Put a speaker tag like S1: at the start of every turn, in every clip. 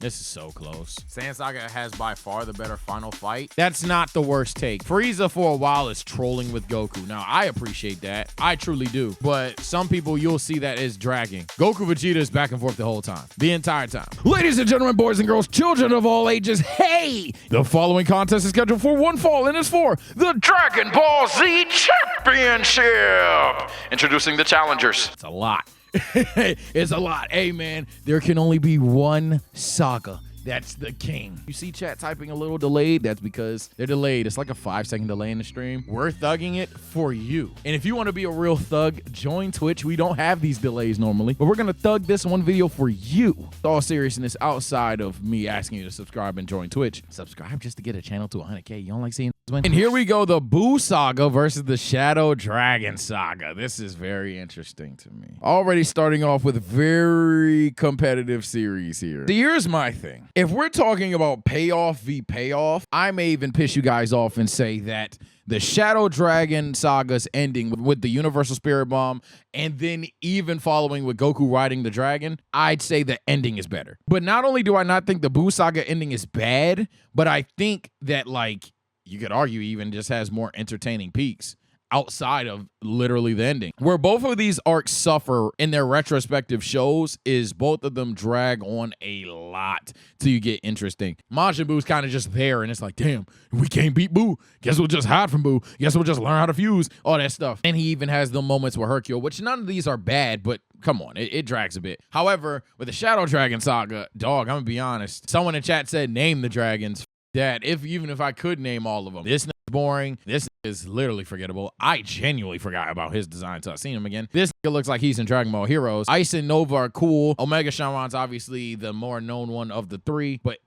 S1: This is so close.
S2: Saiyan Saga has by far the better final fight.
S1: That's not the worst take. Frieza for a while is trolling with Goku. Now, I appreciate that. I truly do. But some people, you'll see that is dragging. Goku Vegeta is back and forth the whole time. The entire time. Ladies and gentlemen, boys and girls, children of all ages, hey! The following contest is scheduled for one fall, and it's for the Dragon Ball Z Championship. Introducing the challengers. It's a lot. It's a lot. Hey, man, there can only be one saga. That's the king. You see chat typing a little delayed? That's because they're delayed. It's like a 5-second delay in the stream. We're thugging it for you. And if you want to be a real thug, join Twitch. We don't have these delays normally, but we're going to thug this one video for you. With all seriousness, outside of me asking you to subscribe and join Twitch, subscribe just to get a channel to 100K. You don't like seeing this win? And here we go, the Buu Saga versus the Shadow Dragon Saga. This is very interesting to me. Already starting off with very competitive series here. So here's my thing. If we're talking about payoff v payoff, I may even piss you guys off and say that the Shadow Dragon Saga's ending with the Universal Spirit Bomb and then even following with Goku riding the dragon, I'd say the ending is better. But not only do I not think the Buu Saga ending is bad, but I think that, like, you could argue even just has more entertaining peaks outside of literally the ending. Where both of these arcs suffer in their retrospective shows is both of them drag on a lot till you get interesting. Majin Buu's kind of just there, and it's like, damn, we can't beat Buu. Guess we'll just hide from Buu. Guess we'll just learn how to fuse, all that stuff. And he even has the moments with Hercule, which none of these are bad, but come on, it drags a bit. However, with the Shadow Dragon Saga, dog, I'm gonna be honest. Someone in chat said, name the dragons. That even if I could name all of them, this is boring. This is literally forgettable. I genuinely forgot about his design until I seen him again. This looks like he's in Dragon Ball Heroes. Ice and Nova are cool. Omega Shenron's obviously the more known one of the three, but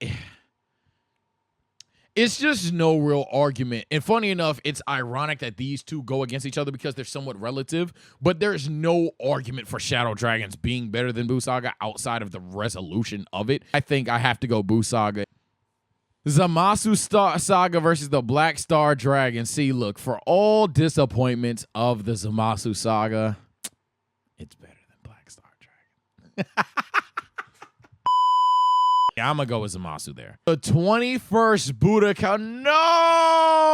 S1: it's just no real argument. And funny enough, it's ironic that these two go against each other because they're somewhat relative, but there's no argument for Shadow Dragons being better than Buu Saga outside of the resolution of it. I think I have to go Buu Saga. Zamasu Saga versus the Black Star Dragon. See, look, for all disappointments of the Zamasu Saga, it's better than Black Star Dragon. Yeah, I'm going to go with Zamasu there. The 21st Budokai.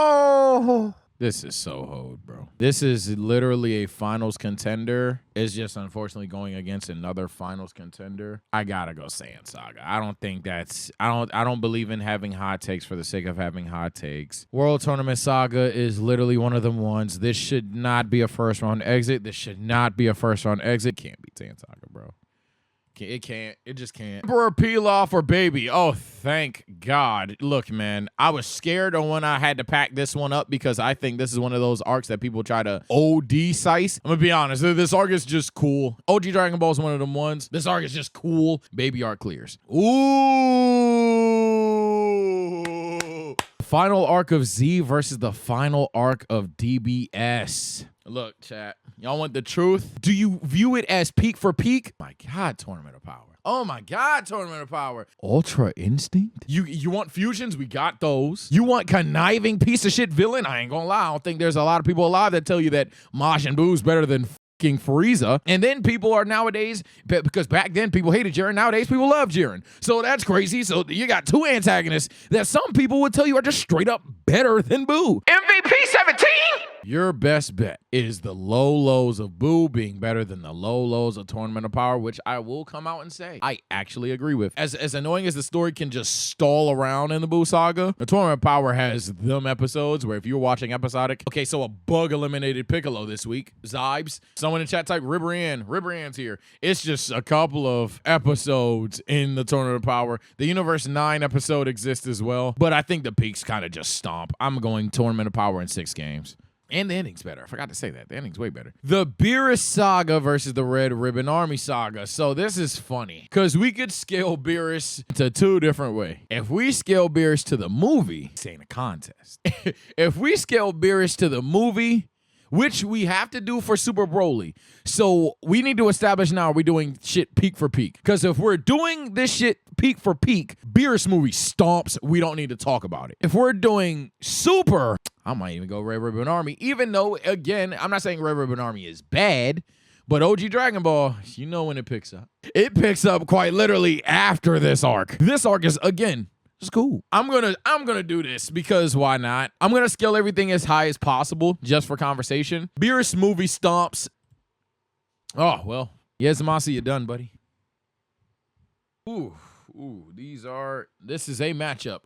S1: No! This is so hoed, bro. This is literally a finals contender. It's just unfortunately going against another finals contender. I gotta go Saiyan Saga. I don't think that's I don't believe in having hot takes for the sake of having hot takes. World Tournament Saga is literally one of them ones. This should not be a first round exit. This should not be a first round exit. Can't be Saiyan Saga, bro. It can't. It just can't. Emperor Pilaf or Baby. Oh, thank God. Look, man, I was scared when I had to pack this one up because I think this is one of those arcs that people try to OD size. I'm going to be honest. This arc is just cool. OG Dragon Ball is one of them ones. This arc is just cool. Baby arc clears. Ooh. Final arc of Z versus the final arc of DBS. Look, chat. Y'all want the truth? Do you view it as peak for peak? My God, Tournament of Power. Oh my God, Tournament of Power. Ultra Instinct? You want fusions? We got those. You want conniving piece of shit villain? I ain't gonna lie. I don't think there's a lot of people alive that tell you that Majin Buu's better than fucking Frieza. And then people are nowadays, because back then people hated Jiren, nowadays people love Jiren. So that's crazy. So you got two antagonists that some people would tell you are just straight up better than Buu. MVP 17? Your best bet is the low lows of Buu being better than the low lows of Tournament of Power, which I will come out and say I actually agree with. As annoying as the story can just stall around in the Buu Saga, the Tournament of Power has them episodes where if you're watching episodic, okay, so a bug eliminated Piccolo this week, Zybes. Someone in chat type Ribrianne. Ribrianne's here. It's just a couple of episodes in the Tournament of Power. The Universe 9 episode exists as well, but I think the peaks kind of just stomp. I'm going Tournament of Power in 6 games. And the ending's better. I forgot to say that. The ending's way better. The Beerus Saga versus the Red Ribbon Army Saga. So this is funny because we could scale Beerus to 2 different ways. If we scale Beerus to the movie, this ain't a contest. If we scale Beerus to the movie, which we have to do for Super Broly. So we need to establish now, are we doing shit peak for peak? Because if we're doing this shit peak for peak, Beerus movie stomps. We don't need to talk about it. If we're doing Super, I might even go Red Ribbon Army, even though, again, I'm not saying Red Ribbon Army is bad, But OG Dragon Ball, you know when it picks up. It picks up quite literally after this arc. This arc is, again, it's cool. I'm gonna do this because why not? I'm gonna scale everything as high as possible just for conversation. Beerus movie stomps. Oh, well. Yes, Masi, you're done, buddy. Ooh, this is a matchup.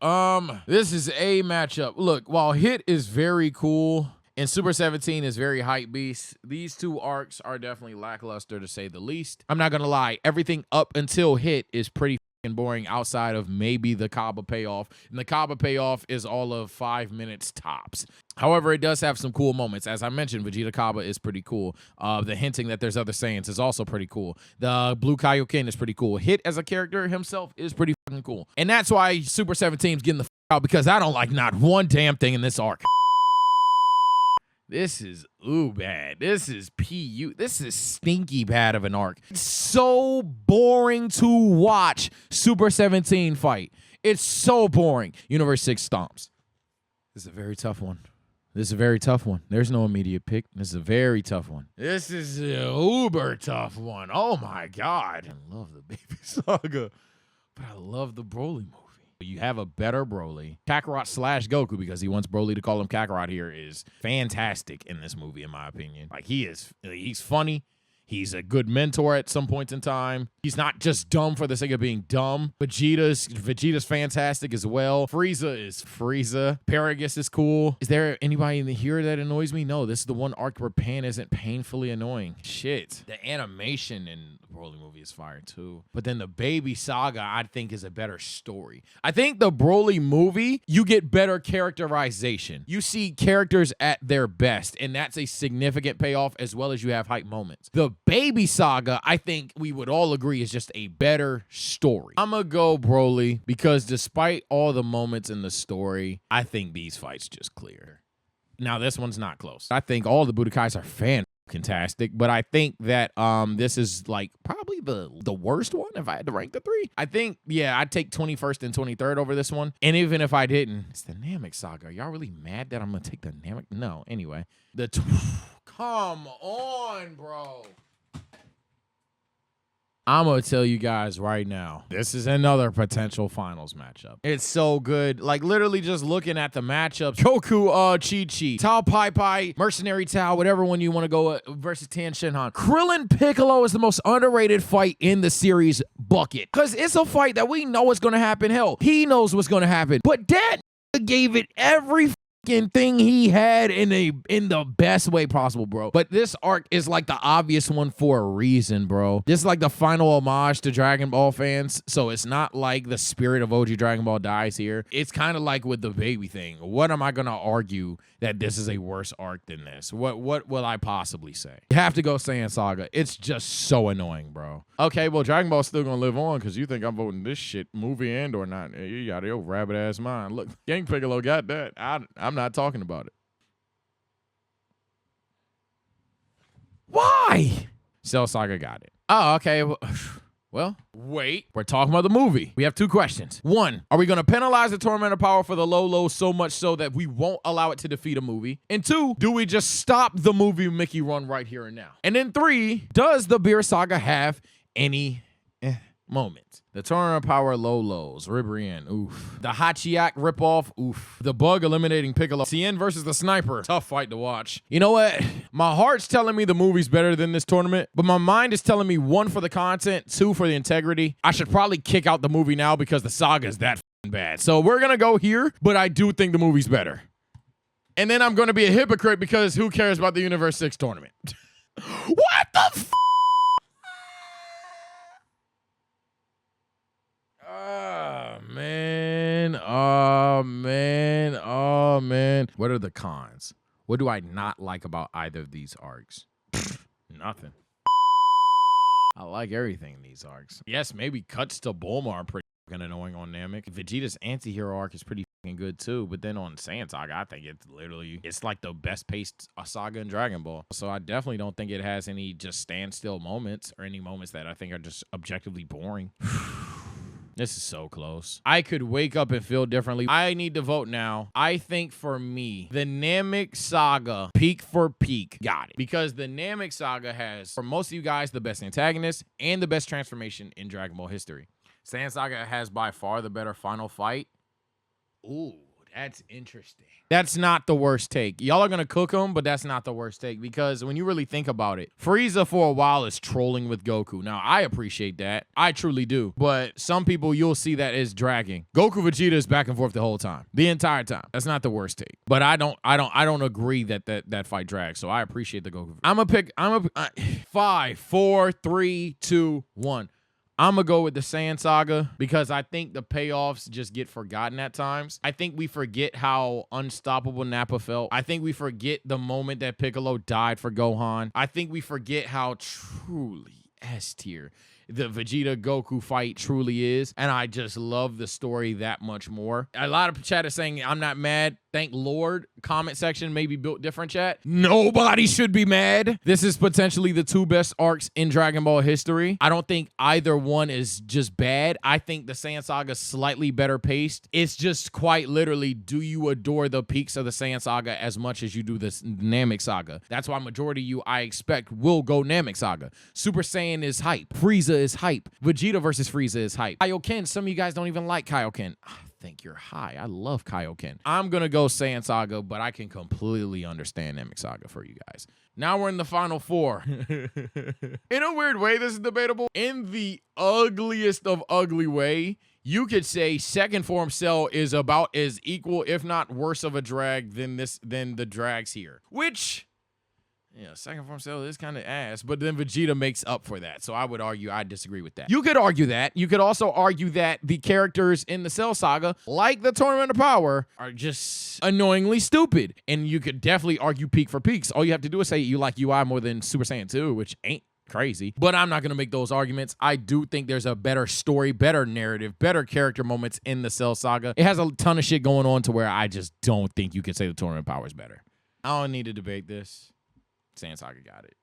S1: This is a matchup. Look, while Hit is very cool and Super 17 is very hype beast, these two arcs are definitely lackluster to say the least. I'm not gonna lie, everything up until Hit is pretty boring outside of maybe the Kaba payoff, and the Kaba payoff is all of 5 minutes tops. However, it does have some cool moments. As I mentioned, Vegeta Kaba is pretty cool. The hinting that there's other Saiyans is also pretty cool. The Blue Kaioken is pretty cool. Hit as a character himself is pretty fucking cool. And that's why Super 17 is getting the out, because I don't like not one damn thing in this arc. This is bad. This is PU. This is stinky bad of an arc. It's so boring to watch Super 17 fight. It's so boring. Universe 6 stomps. This is a very tough one. There's no immediate pick. This is a very tough one. This is an uber tough one. Oh my God. I love the Baby Saga, but I love the Broly movie. You have a better Broly. Kakarot / Goku, because he wants Broly to call him Kakarot here, is fantastic in this movie, in my opinion. Like, he's funny. He's a good mentor at some points in time. He's not just dumb for the sake of being dumb. Vegeta's fantastic as well. Frieza is Frieza. Paragus is cool. Is there anybody in here that annoys me? No, this is the one arc where Pan isn't painfully annoying. Shit. The animation in the Broly movie is fire too. But then the Baby Saga, I think, is a better story. I think the Broly movie, you get better characterization. You see characters at their best, and that's a significant payoff, as well as you have hype moments. The Baby Saga, I think we would all agree, is just a better story. I'm gonna go Broly because despite all the moments in the story, I think these fights just clear. Now, this one's not close. I think all the Budokais are fantastic, but I think that this is like probably the worst one if I had to rank the three. I think, yeah, I'd take 21st and 23rd over this one. And even if I didn't, it's the Namek Saga. Are y'all really mad that I'm gonna take the Namek? No, anyway. Come on, bro. I'm going to tell you guys right now, this is another potential finals matchup. It's so good. Like, literally just looking at the matchups. Goku, Chi-Chi, Tao Pai Pai, Mercenary Tao, whatever one you want to go versus Tien Shinhan. Krillin Piccolo is the most underrated fight in the series bucket. Because it's a fight that we know is going to happen. Hell, he knows what's going to happen. But that gave it every thing he had in the best way possible, bro. But this arc is like the obvious one for a reason, bro. This is like the final homage to Dragon Ball fans, so it's not like the spirit of OG Dragon Ball dies here. It's kind of like with the baby thing. What am I gonna argue that this is a worse arc than this? What will I possibly say? You have to go Saiyan Saga. It's just so annoying, bro. Okay, well, Dragon Ball's still gonna live on because you think I'm voting this shit, movie and or not. You got your rabbit ass mind. Look, Gang Piccolo got that. I'm not talking about it. Why? Cell Saga got it. Oh, okay. Well, wait. We're talking about the movie. We have two questions. One, are we going to penalize the Tournament of Power for the low so much so that we won't allow it to defeat a movie? And two, do we just stop the movie Mickey run right here and now? And then three, does the Beer Saga have any moments? The Tournament of Power lows, Ribrian, oof. The Hachiak ripoff, oof. The Bug eliminating Piccolo. Tien versus the Sniper, tough fight to watch. You know what? My heart's telling me the movie's better than this tournament, but my mind is telling me, one, for the content, two, for the integrity. I should probably kick out the movie now because the saga is that bad. So we're gonna go here, but I do think the movie's better. And then I'm gonna be a hypocrite because who cares about the Universe 6 tournament? What the f? Oh, man. What are the cons? What do I not like about either of these arcs? Nothing. I like everything in these arcs. Yes, maybe cuts to Bulma are pretty fucking annoying on Namek. Vegeta's anti-hero arc is pretty fucking good too, but then on Saiyan Saga, I think it's like the best paced saga in Dragon Ball. So I definitely don't think it has any just standstill moments or any moments that I think are just objectively boring. This is so close. I could wake up and feel differently. I need to vote now. I think for me, the Namek Saga, peak for peak, got it. Because the Namek Saga has, for most of you guys, the best antagonist and the best transformation in Dragon Ball history.
S2: Saiyan Saga has by far the better final fight.
S1: Ooh, that's interesting. That's not the worst take. Y'all are going to cook them, but that's not the worst take. Because when you really think about it, Frieza for a while is trolling with Goku. Now, I appreciate that. I truly do. But some people, you'll see that as dragging. Goku Vegeta is back and forth the whole time. The entire time. That's not the worst take. But I don't agree that fight drags. So I appreciate the Goku. I'm going to pick 5, 4, 3, 2, 1. I'm going to go with the Saiyan Saga because I think the payoffs just get forgotten at times. I think we forget how unstoppable Nappa felt. I think we forget the moment that Piccolo died for Gohan. I think we forget how truly S tier the Vegeta Goku fight truly is. And I just love the story that much more. A lot of chat is saying I'm not mad. Thank Lord. Comment section maybe built different, chat. Nobody should be mad. This is potentially the 2 best arcs in Dragon Ball history. I don't think either one is just bad. I think the Saiyan Saga is slightly better paced. It's just quite literally, do you adore the peaks of the Saiyan Saga as much as you do this Namek Saga? That's why majority of you, I expect, will go Namek Saga. Super Saiyan is hype. Frieza is hype. Vegeta versus Frieza is hype. Kaioken, some of you guys don't even like Kaioken. I think you're high. I love Kaioken. I'm going to go Saiyan Saga, but I can completely understand Namek Saga for you guys. Now we're in the final 4. In a weird way, this is debatable. In the ugliest of ugly way, you could say second form Cell is about as equal, if not worse of a drag than the drags here. Which, yeah, second form Cell is kind of ass, but then Vegeta makes up for that. So I would argue I disagree with that. You could argue that. You could also argue that the characters in the Cell Saga, like the Tournament of Power, are just annoyingly stupid. And you could definitely argue peak for peaks. All you have to do is say you like UI more than Super Saiyan 2, which ain't crazy. But I'm not going to make those arguments. I do think there's a better story, better narrative, better character moments in the Cell Saga. It has a ton of shit going on to where I just don't think you could say the Tournament of Power is better. I don't need to debate this. Saiyan Saga got it.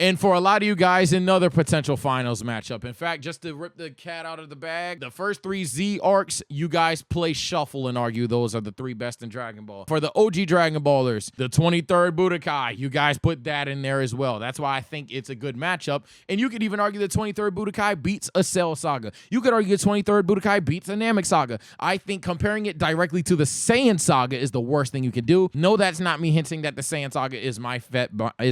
S1: And for a lot of you guys, another potential finals matchup. In fact, just to rip the cat out of the bag, the first 3 Z arcs, you guys play shuffle and argue those are the 3 best in Dragon Ball. For the OG Dragon Ballers, the 23rd Budokai, you guys put that in there as well. That's why I think it's a good matchup. And you could even argue the 23rd Budokai beats a Cell Saga. You could argue the 23rd Budokai beats a Namek Saga. I think comparing it directly to the Saiyan Saga is the worst thing you could do. No, that's not me hinting that the Saiyan Saga is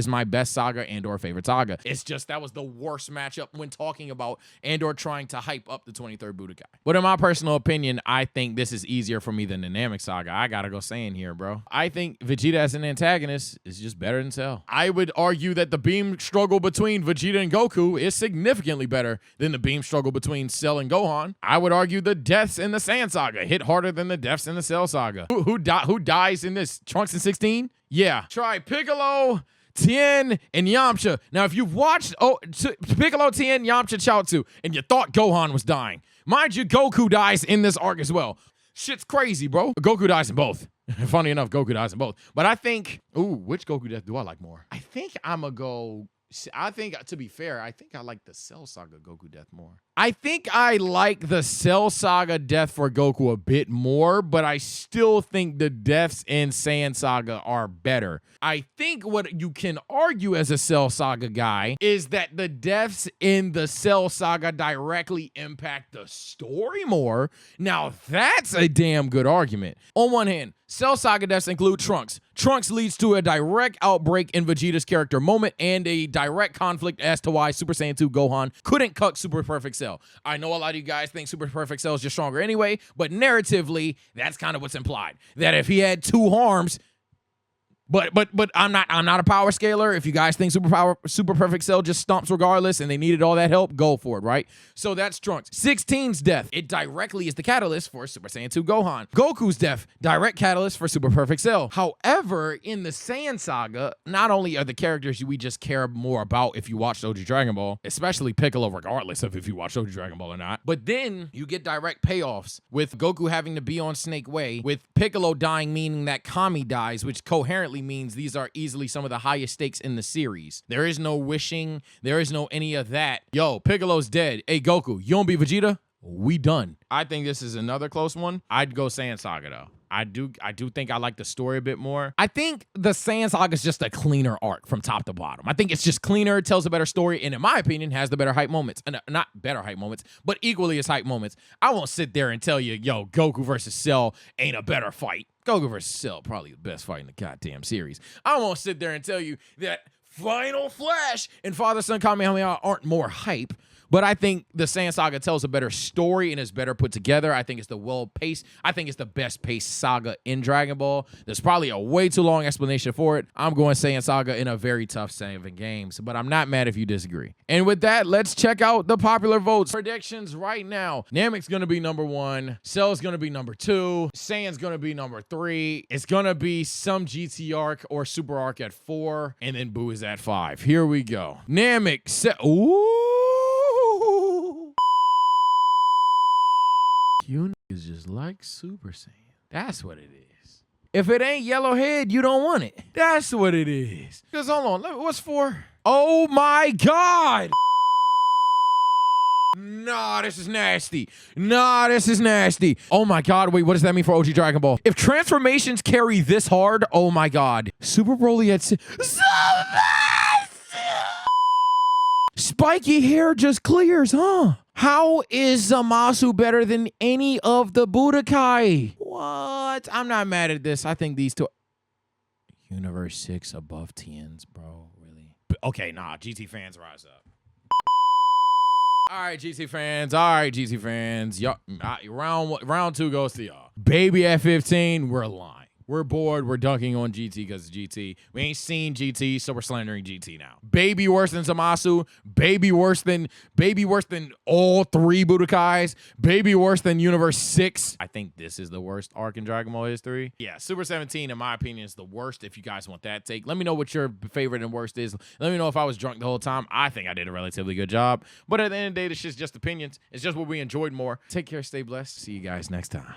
S1: my best saga and or favorite saga. It's just that was the worst matchup when talking about and or trying to hype up the 23rd Budokai. But in my personal opinion, I think this is easier for me than the Namek Saga. I gotta go Saiyan here, bro. I think Vegeta as an antagonist is just better than Cell. I would argue that the beam struggle between Vegeta and Goku is significantly better than the beam struggle between Cell and Gohan. I would argue the deaths in the Saiyan Saga hit harder than the deaths in the Cell Saga. Who dies in this? Trunks in 16? Yeah. Try Piccolo, Tien, and Yamcha. Now, if you've watched Piccolo, Tien, Yamcha, Chaozu, and you thought Gohan was dying, mind you, Goku dies in this arc as well. Shit's crazy, bro. Goku dies in both. Funny enough, Goku dies in both. But I think, which Goku death do I like more? I think I'm going to go, to be fair, I think I like the Cell Saga Goku death more. I think I like the Cell Saga death for Goku a bit more, but I still think the deaths in Saiyan Saga are better. I think what you can argue as a Cell Saga guy is that the deaths in the Cell Saga directly impact the story more. Now, that's a damn good argument. On one hand, Cell Saga deaths include Trunks. Trunks leads to a direct outbreak in Vegeta's character moment and a direct conflict as to why Super Saiyan 2 Gohan couldn't cuck Super Perfect Cell. I know a lot of you guys think Super Perfect Cell is just stronger anyway, but narratively, that's kind of what's implied. That if he had 2 arms, but I'm not a power scaler. If you guys think Super Perfect Cell just stomps regardless and they needed all that help, go for it, right? So that's Trunks. 16's death, it directly is the catalyst for Super Saiyan 2 Gohan. Goku's death, direct catalyst for Super Perfect Cell. However, in the Saiyan Saga, not only are the characters we just care more about if you watch OG Dragon Ball, especially Piccolo, regardless of if you watch OG Dragon Ball or not, but then you get direct payoffs with Goku having to be on Snake Way, with Piccolo dying meaning that Kami dies, which coherently means these are easily some of the highest stakes in the series. There is no wishing. There is no any of that. Yo, Piccolo's dead. Hey, Goku, you don't be Vegeta? we done. I think this is another close one. I'd go Saiyan Saga though. I do think I like the story a bit more. I think the Saiyan Saga is just a cleaner arc from top to bottom. I think it's just cleaner, tells a better story, and in my opinion, has the better hype moments. Not better hype moments, but equally as hype moments. I won't sit there and tell you, yo, Goku versus Cell ain't a better fight. Goku versus Cell, probably the best fight in the goddamn series. I won't sit there and tell you that Final Flash and Father-Son Kamehameha aren't more hype. But I think the Saiyan Saga tells a better story and is better put together. I think it's the well-paced. I think it's the best-paced saga in Dragon Ball. There's probably a way too long explanation for it. I'm going Saiyan Saga in a very tough 7 games, but I'm not mad if you disagree. And with that, let's check out the popular votes. Predictions right now. Namek's going to be number 1. Cell's going to be number 2. Saiyan's going to be number 3. It's going to be some GT arc or Super arc at 4. And then Boo is at 5. Here we go. Namek, ooh. You niggas just like Super Saiyan. That's what it is. If it ain't Yellowhead, you don't want it. That's what it is. Because hold on, what's 4? Oh my God. Nah, this is nasty. Oh my God, wait, what does that mean for OG Dragon Ball? If transformations carry this hard, oh my God. Super Broly at spiky hair just clears, huh? How is Zamasu better than any of the Budokai? What? I'm not mad at this. I think these two... Universe 6 above TNs, bro. Really? Okay, nah. GT fans, rise up. All right, GT fans. Y'all, round 2 goes to y'all. Baby at 15, we're lying. We're bored. We're dunking on GT because it's GT. We ain't seen GT, so we're slandering GT now. Baby worse than Zamasu. Baby worse than all 3 Budokais. Baby worse than Universe 6. I think this is the worst arc in Dragon Ball history. Yeah, Super 17, in my opinion, is the worst if you guys want that take. Let me know what your favorite and worst is. Let me know if I was drunk the whole time. I think I did a relatively good job. But at the end of the day, this shit's just opinions. It's just what we enjoyed more. Take care, stay blessed. See you guys next time.